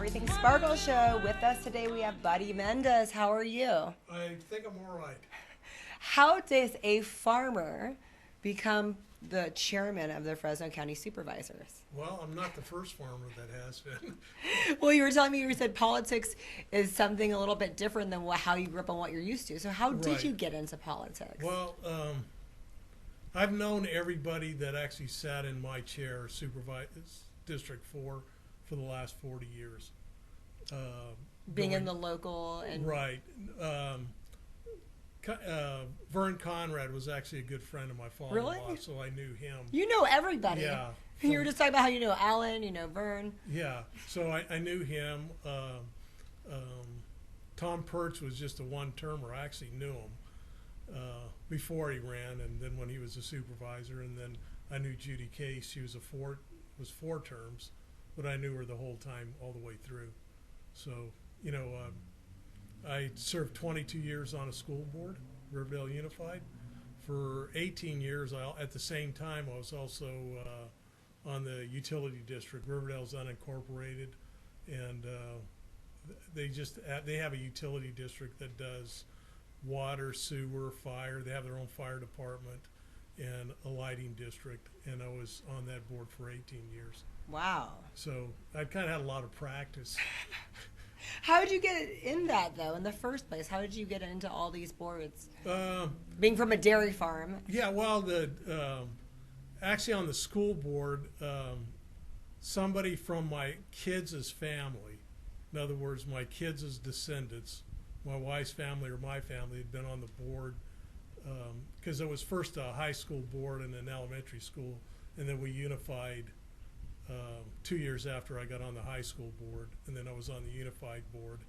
Everything Sparkle Show. With us today we have Buddy Mendes. How are you? I think I'm all right. How does a farmer become the chairman of the Fresno County Supervisors? Well, I'm not the first farmer that has been. Well, you were telling me, you said politics is something a little bit different than how you grew up and what you're used to. So how did you get into politics? Well, I've known everybody that actually sat in my chair, District 4, for the last 40 years. Being in the local and... Right. Vern Conrad was actually a good friend of my father-in-law, Really? so I knew him. You know everybody. Yeah. You were just talking about how you know Alan, you know Vern. Yeah, so I knew him. Tom Perch was just a one-termer. I actually knew him before he ran, and then when he was a supervisor, and then I knew Judy Case. She was four terms, but I knew her the whole time, all the way through. So, you know, I served 22 years on a school board, Riverdale Unified. For 18 years, at the same time, I was also on the utility district. Riverdale's unincorporated, and they have a utility district that does water, sewer, fire. They have their own fire department and a lighting district, and I was on that board for 18 years. Wow. So I kind of had a lot of practice. How did you get in that, though, in the first place? How did you get into all these boards? Being from a dairy farm. Yeah, well, actually on the school board, somebody from my kids' family, in other words, my kids' descendants, my wife's family or my family, had been on the board because it was first a high school board and an elementary school, and then we unified 2 years after I got on the high school board, and then I was on the unified board.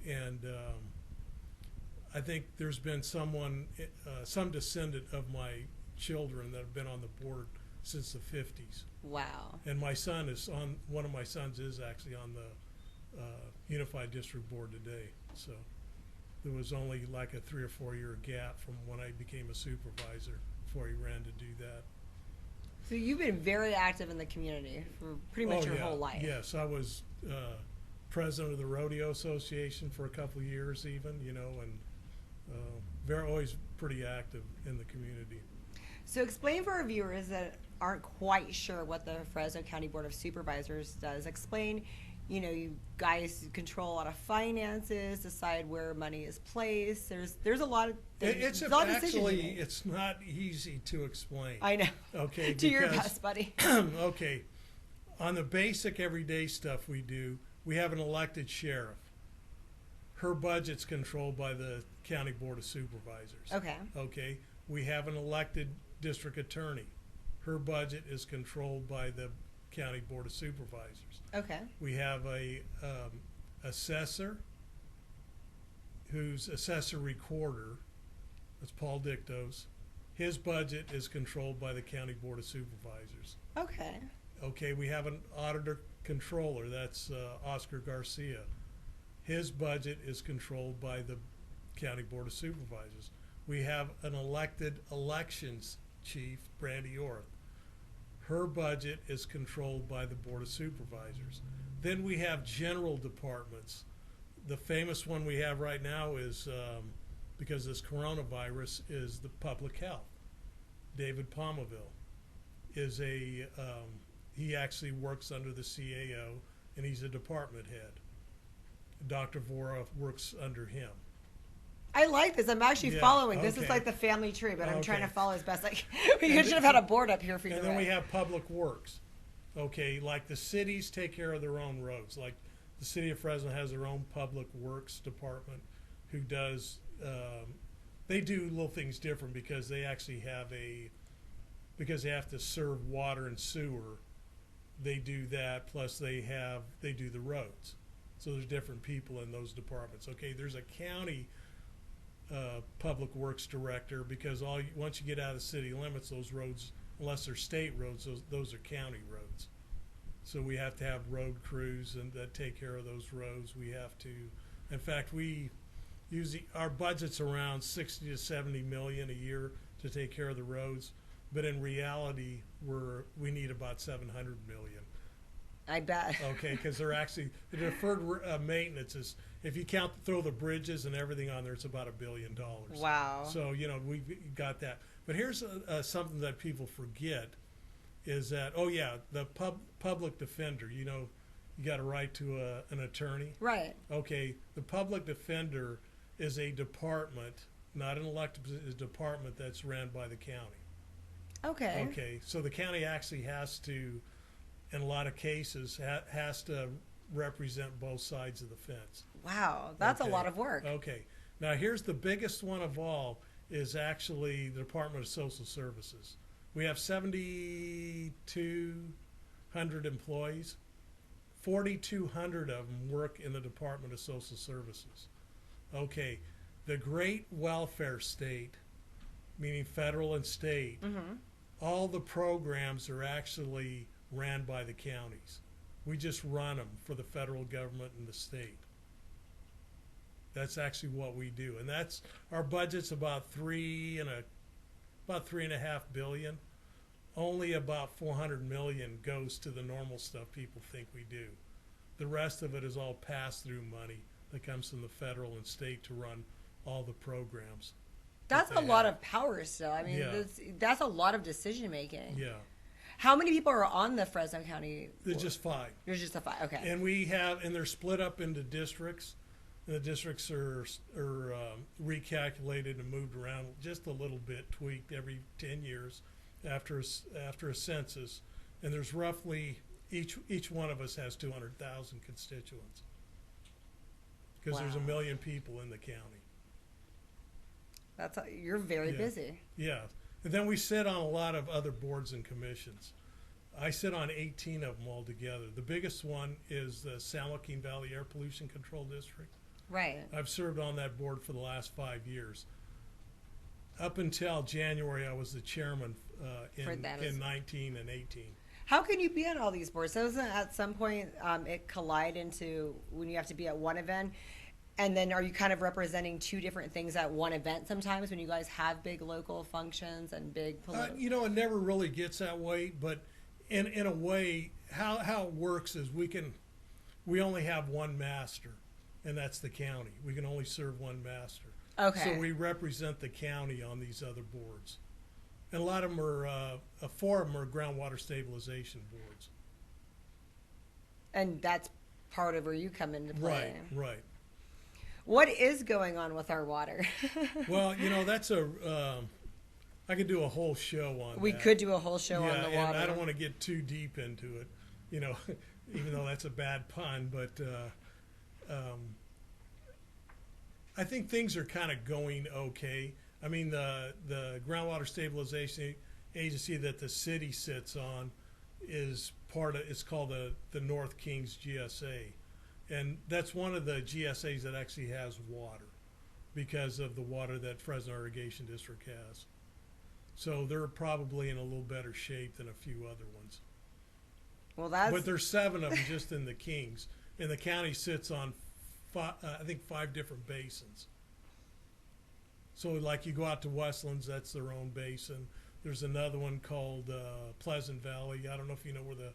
And I think there's been some descendant of my children that have been on the board since the 50s. Wow. And one of my sons is actually on the unified district board today. So there was only like a 3 or 4 year gap from when I became a supervisor before he ran to do that. So you've been very active in the community for pretty much your whole life. Yes, I was president of the Rodeo Association for a couple of years even, you know, and always pretty active in the community. So explain for our viewers that aren't quite sure what the Fresno County Board of Supervisors does. Explain, you know, you guys control a lot of finances, decide where money is placed. There's a lot of it's not easy to explain. I know. Okay. Do your best, buddy. Okay. On the basic everyday stuff we do, we have an elected sheriff. Her budget's controlled by the County Board of Supervisors. Okay. Okay. We have an elected district attorney. Her budget is controlled by the County Board of Supervisors. Okay. We have a assessor who's assessor recorder. That's Paul Dictos. His budget is controlled by the County Board of Supervisors. Okay. Okay, we have an auditor controller. That's Oscar Garcia. His budget is controlled by the County Board of Supervisors. We have an elected elections chief, Brandy Orth. Her budget is controlled by the Board of Supervisors. Then we have general departments. The famous one we have right now is, because this coronavirus, is the public health. David Palmaville is he actually works under the CAO, and he's a department head. Dr. Vora works under him. I like this. I'm actually following. This is like the family tree, but I'm trying to follow as best I can. We should have had a board up here for you. And then we have public works. Okay, like the cities take care of their own roads. Like the city of Fresno has their own public works department who does, they do little things different because they actually have because they have to serve water and sewer. They do that, plus they do the roads. So there's different people in those departments. Okay, there's a county public works director because once you get out of the city limits, those roads, unless they're state roads, those are county roads. So we have to have road crews that take care of those roads. We have to, in fact, our budget's around 60 to 70 million a year to take care of the roads, but in reality, we need about 700 million I bet. Okay, because they're actually the deferred maintenance is, if you throw the bridges and everything on there, it's about $1 billion. Wow. So we've got that. But here's something that people forget is that the public defender. You got a right to an attorney. Right. Okay, the public defender is a department, not an elected position, is a department that's ran by the county. Okay. Okay, so the county actually has to, in a lot of cases, has to represent both sides of the fence. Wow, that's a lot of work. Okay, now here's the biggest one of all is actually the Department of Social Services. We have 7,200 employees. 4,200 of them work in the Department of Social Services. Okay, the great welfare state, meaning federal and state, all the programs are actually ran by the counties. We just run them for the federal government and the state. That's actually what we do, and that's our budget's about $3.5 billion. Only about 400 million goes to the normal stuff people think we do. The rest of it is all pass-through money that comes from the federal and state to run all the programs. That's a lot of power still. I mean, that's a lot of decision making. Yeah. How many people are on the Fresno County board? There's just 5. There's just 5, okay. And they're split up into districts. And the districts are recalculated and moved around just a little bit, tweaked every 10 years after a census. And there's roughly, each one of us has 200,000 constituents. Because there's 1 million people in the county. You're very busy. Yeah. And then we sit on a lot of other boards and commissions. I sit on 18 of them altogether. The biggest one is the San Joaquin Valley Air Pollution Control District. Right. I've served on that board for the last 5 years. Up until January, I was the chairman in 19 and 18. How can you be on all these boards? Doesn't at some point it collide into when you have to be at one event? And then are you kind of representing 2 different things at one event sometimes when you guys have big local functions and big political? It never really gets that way, but in a way, how it works is we only have one master, and that's the county. We can only serve one master. Okay. So we represent the county on these other boards. And a lot of them are, 4 of them are groundwater stabilization boards. And that's part of where you come into play. Right. What is going on with our water? Well, that's I could do a whole show on that. We could do a whole show on the water. And I don't want to get too deep into it, even though that's a bad pun, but I think things are kind of going okay. I mean, the groundwater stabilization agency that the city sits on is it's called the North Kings GSA. And that's one of the GSAs that actually has water because of the water that Fresno Irrigation District has. So they're probably in a little better shape than a few other ones. Well, but there's 7 of them just in the Kings. And the county sits on, I think, 5 different basins. So like you go out to Westlands, that's their own basin. There's another one called Pleasant Valley. I don't know if you know where the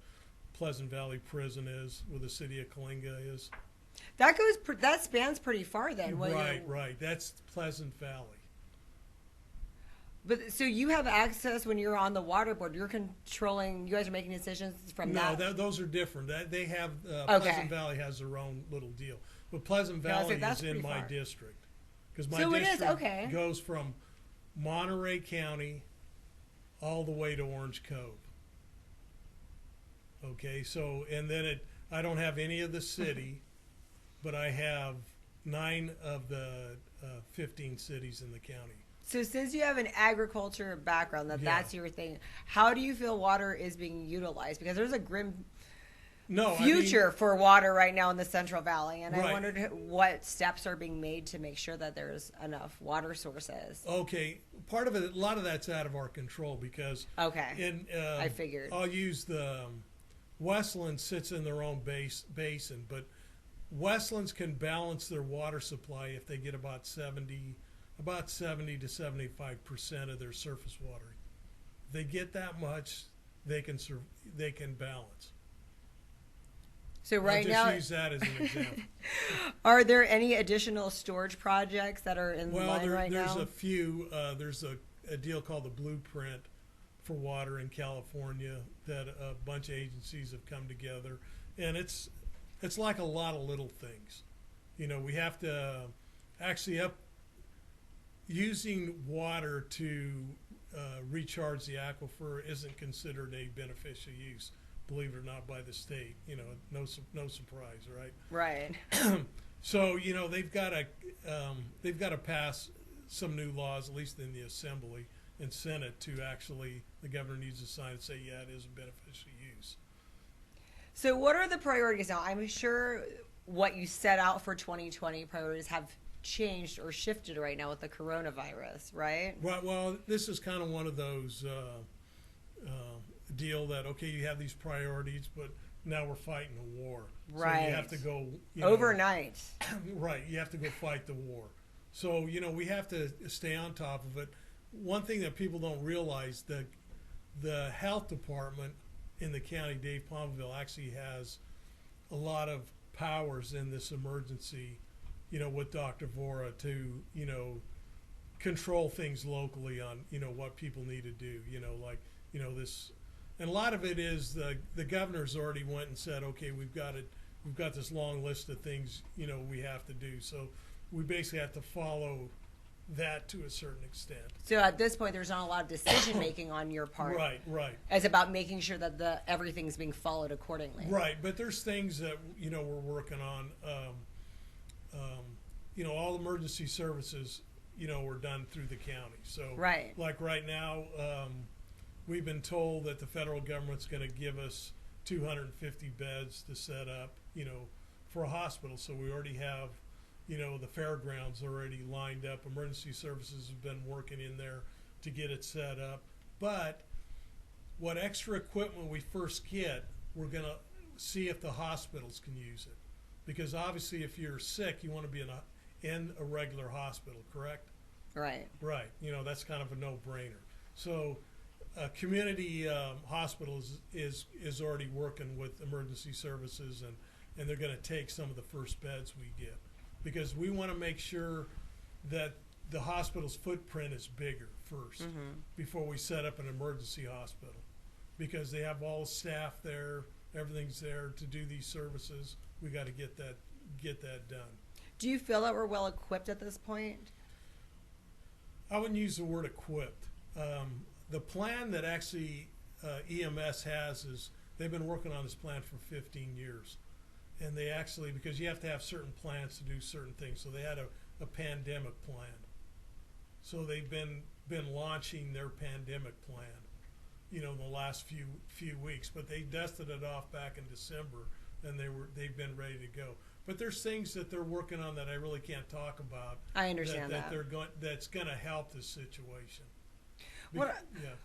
Pleasant Valley Prison is, where the city of Coalinga is. That spans pretty far then. Right. That's Pleasant Valley. But so you have access when you're on the water board. You're controlling. You guys are making decisions from that. No, those are different. They have Pleasant Valley has their own little deal. But Pleasant Valley is in my district because my district goes from Monterey County all the way to Orange Cove. Okay, so and then I don't have any of the city, but I have 9 of the 15 cities in the county. So since you have an agriculture background, that's your thing, how do you feel water is being utilized? Because there's a grim future for water right now in the Central Valley, and I wondered what steps are being made to make sure that there's enough water sources. Okay, part of it, a lot of that's out of our control because I figured I'll use the Westlands sits in their own basin, but Westlands can balance their water supply if they get about 70 to 75% of their surface water. If they get that much, they can balance. So right I'll now, just use that as an example. are there any additional storage projects that are in line right there's now? a few. There's a deal called the Blueprint for Water in California that a bunch of agencies have come together, and it's like a lot of little things. You know, we have to actually using water to recharge the aquifer isn't considered a beneficial use, believe it or not, by the state. You know, no surprise, right? Right. So you know they've got to pass some new laws, at least in the Assembly and Senate, to actually the governor needs to sign and say, yeah, it is a beneficial use. So what are the priorities now? I'm sure what you set out for 2020 priorities have changed or shifted right now with the coronavirus, right? Well, this is kind of one of those deal that, okay, you have these priorities, but now we're fighting a war. Right. So you have to go, overnight. Right. You have to go fight the war. So, you know, we have to stay on top of it. One thing that people don't realize, the health department in the county, Dave Palmville, actually has a lot of powers in this emergency, you know, with Dr. Vora to, you know, control things locally on, you know, what people need to do, you know, like, you know, this, and a lot of it is the governor's already went and said, okay, we've got this long list of things, you know, we have to do. So we basically have to follow that to a certain extent. So at this point, there's not a lot of decision making on your part. Right. It's about making sure that everything's being followed accordingly. Right, but there's things that, you know, we're working on. You know, all emergency services, you know, were done through the county. So, right. Like right now, we've been told that the federal government's going to give us 250 beds to set up, you know, for a hospital. So we already have, you know, the fairgrounds already lined up. Emergency services have been working in there to get it set up. But what extra equipment we first get, we're going to see if the hospitals can use it. Because obviously if you're sick, you want to be in a regular hospital, correct? Right. Right. You know, that's kind of a no-brainer. So community hospitals is already working with emergency services, and they're going to take some of the first beds we get. Because we want to make sure that the hospital's footprint is bigger first before we set up an emergency hospital. Because they have all the staff there, everything's there to do these services. We got to get that done. Do you feel that we're well equipped at this point? I wouldn't use the word equipped. The plan that actually EMS has is they've been working on this plan for 15 years. And they actually, because you have to have certain plans to do certain things, so they had a pandemic plan. So they've been launching their pandemic plan, you know, in the last few weeks. But they dusted it off back in December, and they've been ready to go. But there's things that they're working on that I really can't talk about. I understand that. That's going to help this situation.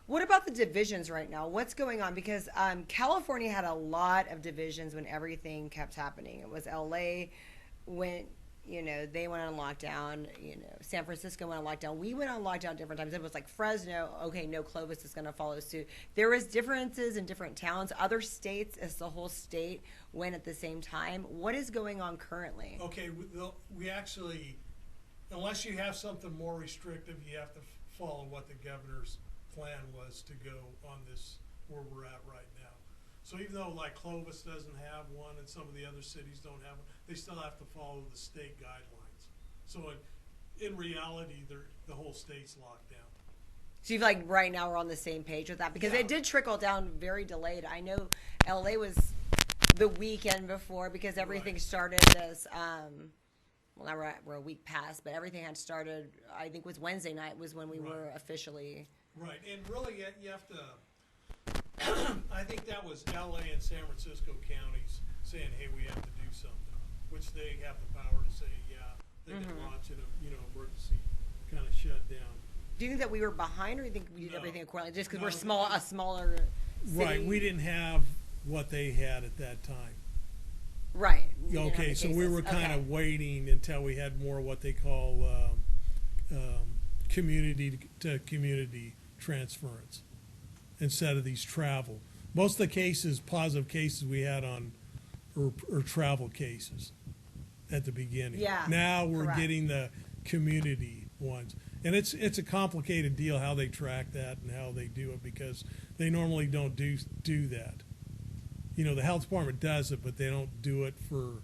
What about the divisions right now? What's going on? Because California had a lot of divisions when everything kept happening. It was LA went, you know, they went on lockdown. You know, San Francisco went on lockdown. We went on lockdown different times. It was like Fresno. Okay, no, Clovis is going to follow suit. There was differences in different towns. Other states, as the whole state went at the same time. What is going on currently? Okay, we actually, unless you have something more restrictive, you have to follow what the governor's plan was to go on this where we're at right now. So even though like Clovis doesn't have one and some of the other cities don't have one, they still have to follow the state guidelines. So in reality, the whole state's locked down. So you feel like right now we're on the same page with that? Because it did trickle down very delayed. I know LA was the weekend before because everything started this well, now we're a week past, but everything had started, I think, was Wednesday night was when we were officially. Right, and really you have to, I think that was LA and San Francisco counties saying, hey, we have to do something, which they have the power to say, yeah, they can launch an emergency kind of shutdown. Do you think that we were behind, or do you think we did everything accordingly? Just because we're a smaller city? Right, we didn't have what they had at that time. Right. Okay, so we were kind of waiting until we had more what they call community to community transference instead of these travel. Most of the cases, positive cases we had on or travel cases at the beginning. Yeah, Now we're correct. getting the community ones. And it's a complicated deal how they track that and how they do it, because they normally don't do that. You know, the health department does it, but they don't do it for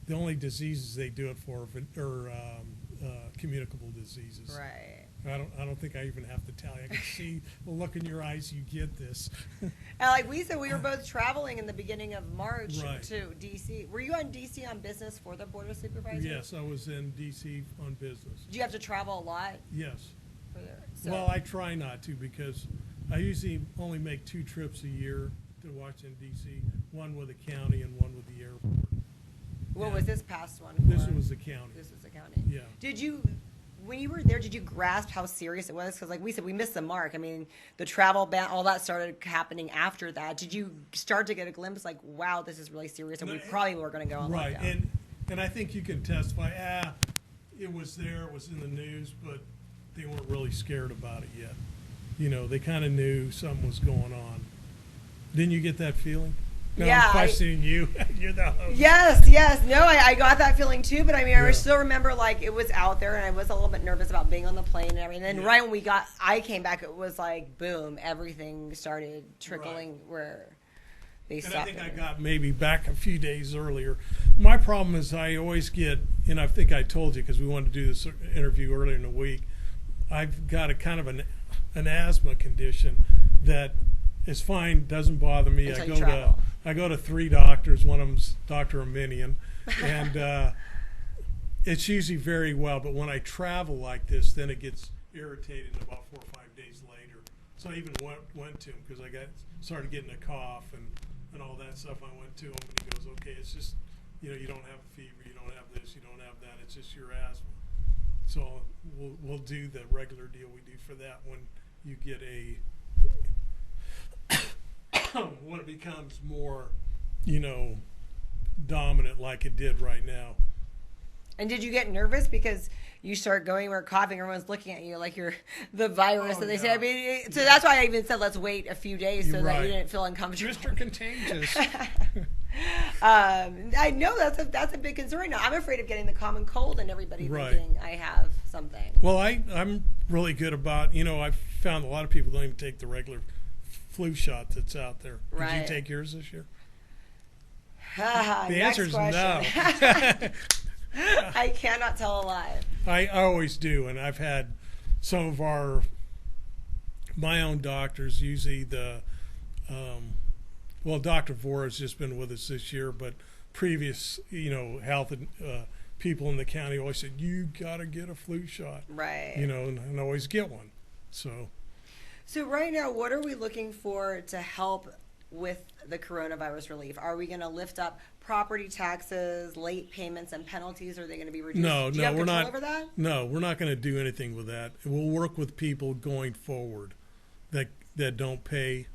the only diseases they do it for are communicable diseases. Right. I don't think I even have to tell you. I can see the look in your eyes. You get this. And like we said, we were both traveling in the beginning of March Right. to DC. Were you on DC on business for the Board of Supervisors? Yes, I was in D.C. on business. Did you have to travel a lot Yes. for there? So, Well, I try not to, because I usually only make 2 trips a year to Washington, D.C., one with the county and one with the airport. what yeah. was this past one? This for? was the county. This was the county. Yeah. Did you, when you were there, did you grasp how serious it was? Because like we said, we missed the mark. I mean, the travel ban, all that started happening after that. Did you start to get a glimpse like, wow, this is really serious, and we probably were going to go on Right, lockdown? and I think you can testify, it was there, it was in the news, but they weren't really scared about it yet. You know, they kind of knew something was going on. Didn't you get that feeling? No, Yeah, I'm questioning you. You're the host. Yes. No, I got that feeling too, but I mean, I Yeah. still remember like it was out there and I was a little bit nervous about being on the plane and everything. And then Yeah. right when I came back, it was like, boom, everything started trickling where they And I stopped. think I it. got maybe back a few days earlier. My problem is I always get, and I think I told you because we wanted to do this interview earlier in the week, I've got a kind of an asthma condition that is fine, doesn't bother me. Until you travel. I go to 3 doctors. One of them's Dr. Arminian, and it's usually very well. But when I travel like this, then it gets irritated about 4 or 5 days later. So I even went to him because I started getting a cough and all that stuff. I went to him and he goes, "Okay, it's just, you know, you don't have a fever, you don't have this, you don't have that. It's just your asthma." So we'll do the regular deal we do for that when you get when it becomes more, you know, dominant like it did right now. And did you get nervous because you start going where coughing, everyone's looking at you like you're the virus Oh, that they yeah. say. I mean, so Yeah. that's why I even said let's wait a few days so You're that right. you didn't feel uncomfortable. Mr. Contagious. I know that's a big concern right now. I'm afraid of getting the common cold and everybody Right. thinking I have something. Well, I'm really good about, you know, I've found a lot of people don't even take the regular flu shot that's out there. Did Right. you take yours this year? The Next answer is no. question. I cannot tell a lie. I always do, and I've had some of my own doctors, usually Dr. Vora has just been with us this year, but previous, you know, health people in the county always said, you got to get a flu shot. Right. You know, and always get one. So right now, what are we looking for to help with the coronavirus relief? Are we going to lift up property taxes, late payments, and penalties? Are they going to be reduced? No, Do you have we're control not. over that? No, we're not going to do anything with that. We'll work with people going forward that don't pay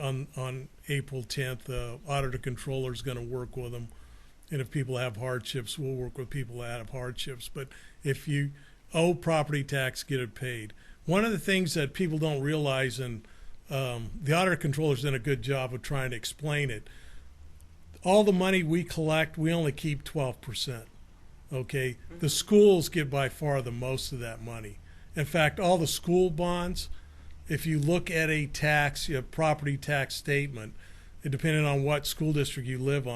on April 10th. The auditor controller is going to work with them, and if people have hardships, we'll work with people that have hardships. But if you owe property tax, get it paid. One of the things that people don't realize, and the auditor controller's done a good job of trying to explain it. All the money we collect, we only keep 12%. Okay, the schools get by far the most of that money. In fact, all the school bonds, if you look at a property tax statement, depending on what school district you live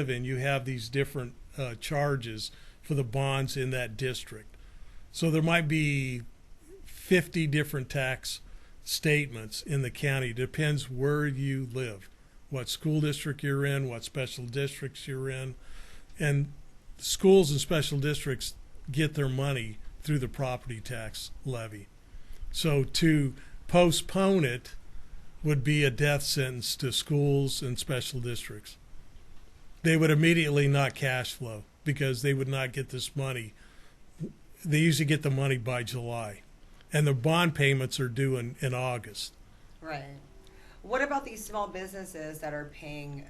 in, you have these different charges for the bonds in that district. So there might be 50 different tax statements in the county. Depends where you live, what school district you're in, what special districts you're in. And schools and special districts get their money through the property tax levy. So to postpone it would be a death sentence to schools and special districts. They would immediately not cash flow because they would not get this money. They usually get the money by July. And the bond payments are due in August. Right. What about these small businesses that are paying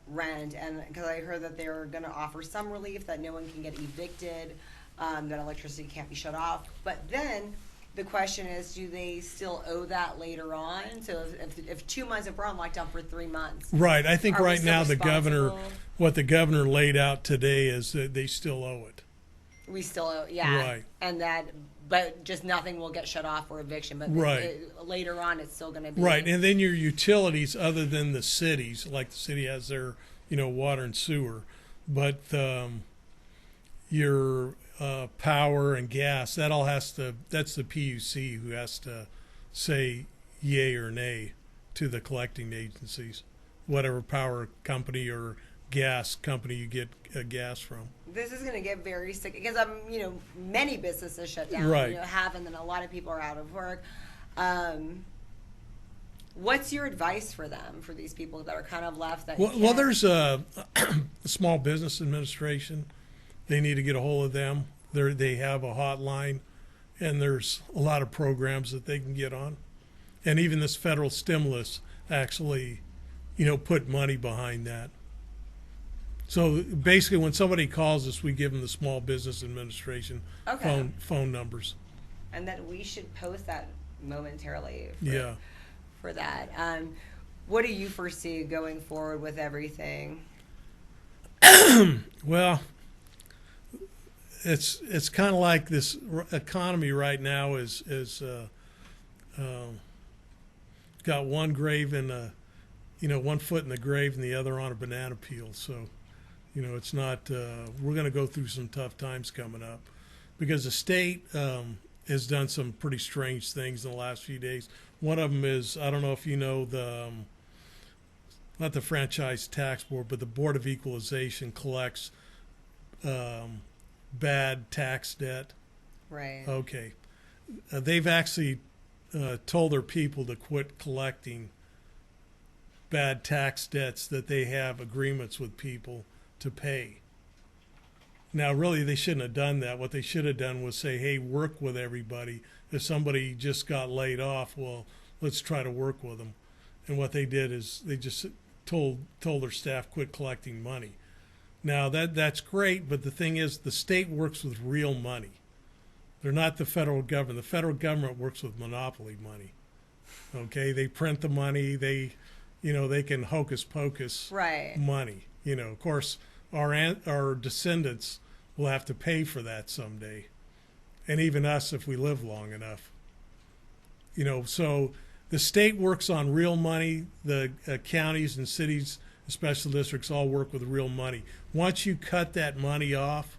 rent? And because I heard that they're going to offer some relief that no one can get evicted, that electricity can't be shut off. But then the question is, do they still owe that later on? So if 2 months, if we're on lockdown for 3 months, Right. I think are we right still now responsible? what the governor laid out today is that they still owe it. We still owe, yeah, Right. and that, but just nothing will get shut off for eviction. But Right. Later on, it's still going to be Right. And then your utilities, other than the cities, like the city has their, water and sewer, but your power and gas, that all has to, that's the PUC who has to say yay or nay to the collecting agencies, whatever power company or gas company you get gas from. This is going to get very sick because many businesses shut down. Right. And then a lot of people are out of work. What's your advice for them, for these people that are kind of left? Well, there's a Small Business Administration. They need to get a hold of them. They have a hotline, and there's a lot of programs that they can get on. And even this federal stimulus actually, put money behind that. So basically, when somebody calls us, we give them the Small Business Administration phone numbers. And then we should post that momentarily for that. What do you foresee going forward with everything? Well, it's kind of like this economy right now is got one grave in one foot in the grave and the other on a banana peel. So, it's not. We're going to go through some tough times coming up because the state has done some pretty strange things in the last few days. One of them is, I don't know if you know, not the Franchise Tax Board, but the Board of Equalization collects bad tax debt. Right. Okay. They've actually told their people to quit collecting bad tax debts that they have agreements with people to pay. Now, really, they shouldn't have done that. What they should have done was say, hey, work with everybody. If somebody just got laid off, well, let's try to work with them. And what they did is they just told their staff quit collecting money. Now, that's great, but the thing is the state works with real money. They're not the federal government. The federal government works with monopoly money. Okay, they print the money. They can hocus pocus money. Of course, our descendants will have to pay for that someday, and even us if we live long enough. So the state works on real money. The counties and cities, special districts, all work with real money. Once you cut that money off,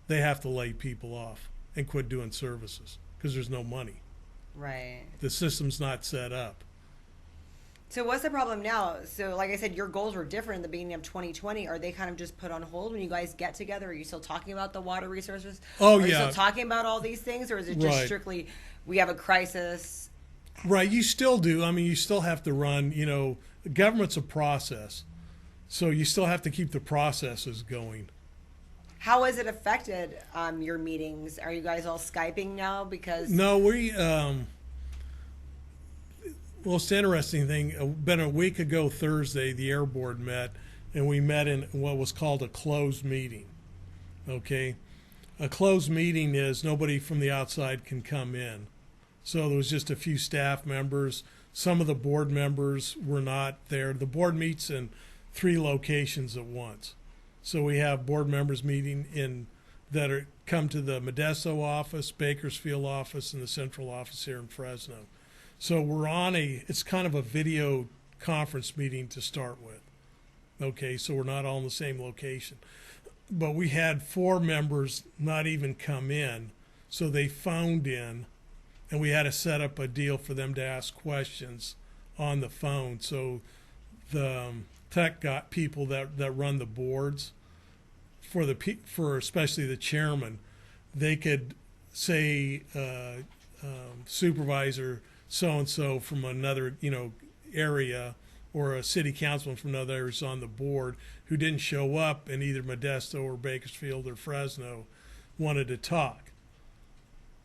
they have to lay people off and quit doing services because there's no money. Right. The system's not set up. So what's the problem now? So like I said, your goals were different in the beginning of 2020. Are they kind of just put on hold when you guys get together? Are you still talking about the water resources? Oh, Are you yeah. still talking about all these things? Or is it just strictly, we have a crisis? Right. You still do. I mean, you still have to run, the government's a process. So you still have to keep the processes going. How has it affected your meetings? Are you guys all Skyping now? Because no, well, it's the interesting thing. About a week ago Thursday, the Air Board met, and we met in what was called a closed meeting. Okay? A closed meeting is nobody from the outside can come in. So there was just a few staff members. Some of the board members were not there. The board meets in 3 locations at once. So we have board members meeting that come to the Modesto office, Bakersfield office, and the central office here in Fresno. So we're on it's kind of a video conference meeting to start with. Okay, so we're not all in the same location. But we had 4 members not even come in, so they phoned in, and we had to set up a deal for them to ask questions on the phone. So the tech got people that run the boards for especially the chairman, they could say Supervisor so-and-so from another area, or a city councilman from another area is on the board who didn't show up in either Modesto or Bakersfield or Fresno wanted to talk.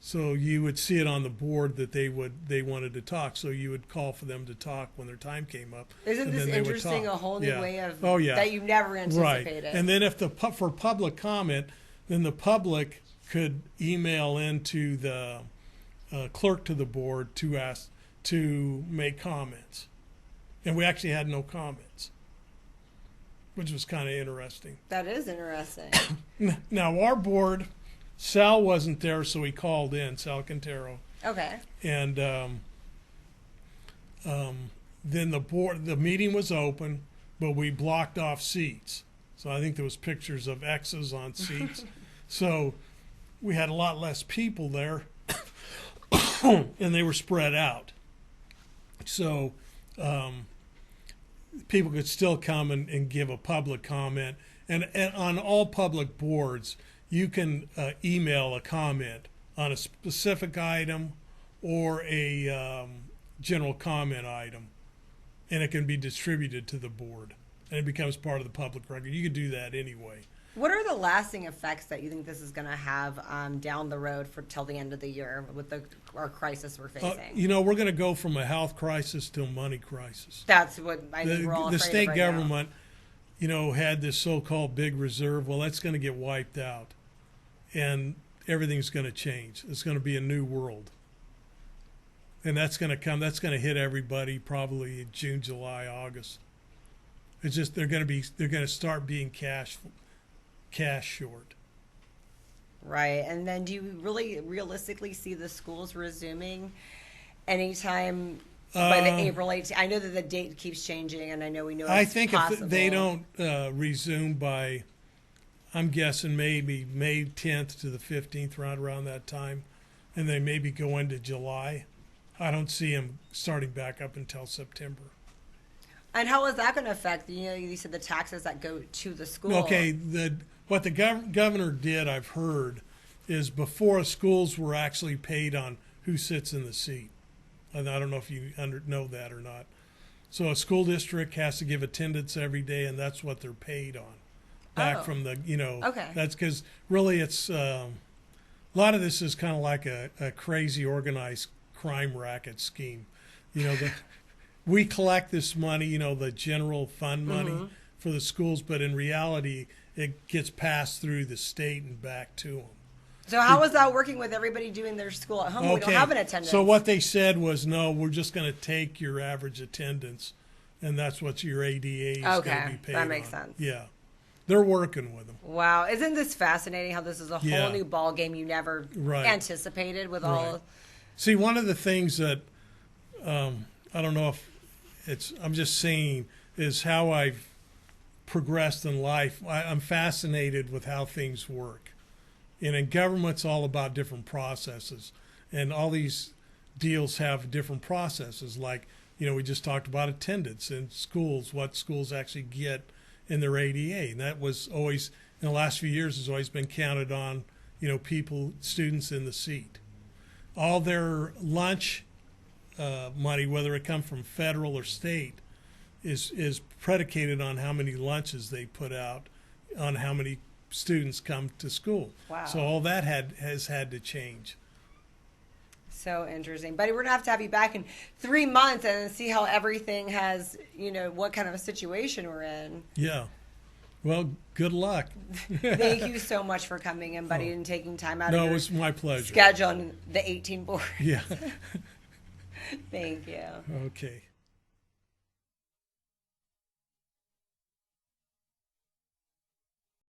So you would see it on the board that they wanted to talk. So you would call for them to talk when their time came up. Isn't this interesting? A whole new way of that you never anticipated. Right. And then for public comment, then the public could email into the clerk to the board to ask to make comments, and we actually had no comments, which was kind of interesting. That is interesting. Now our board, Sal wasn't there, so he called in, Sal Quintero, Okay. and then the meeting was open, but we blocked off seats. So I think there was pictures of X's on seats. So we had a lot less people there, and they were spread out. So people could still come and give a public comment. And on all public boards, you can email a comment on a specific item or a general comment item, and it can be distributed to the board, and it becomes part of the public record. You can do that anyway. What are the lasting effects that you think this is going to have down the road for till the end of the year with our crisis we're facing? We're going to go from a health crisis to a money crisis. That's what I think we're all afraid The state of right government, had this so-called big reserve. Well, that's going to get wiped out, and everything's going to change. It's going to be a new world. And that's going to come. That's going to hit everybody probably in June, July, August. It's just they're going to start being cash short. Right. And then do you really realistically see the schools resuming anytime by the April 18th? I know that the date keeps changing, and I know it's I think possible. if they don't resume by, I'm guessing maybe May 10th to the 15th, right around that time, and they maybe go into July, I don't see them starting back up until September. And how is that going to affect, you said the taxes that go to the school? Okay, what the governor did, I've heard, is before schools were actually paid on who sits in the seat. And I don't know if you know that or not. So a school district has to give attendance every day, and that's what they're paid on. Back from the, Okay. That's because really it's, a lot of this is kind of like a crazy organized crime racket scheme. We collect this money, the general fund money for the schools, but in reality, it gets passed through the state and back to them. So how is that working with everybody doing their school at home? Okay. We don't have an attendance. So what they said was, no, we're just going to take your average attendance, and that's what your ADA is going to be paid that makes on. sense. Yeah. They're working with them. Wow. Isn't this fascinating how this is a whole new ball game you never anticipated with all... See, one of the things that, I don't know if I'm just saying, is how I've progressed in life. I'm fascinated with how things work. And in government's all about different processes. And all these deals have different processes. Like, we just talked about attendance in schools, what schools actually get in their ADA. And that was always, in the last few years, has always been counted on, students in the seat. All their lunch money, whether it come from federal or state, is predicated on how many lunches they put out, on how many students come to school. Wow. So all that has had to change. So interesting. Buddy, we're going to have you back in 3 months and see how everything has, what kind of a situation we're in. Yeah. Well, good luck. Thank you so much for coming in, buddy, and taking time out of your it was my pleasure. Schedule on the 18 board. Yeah. Thank you. Okay.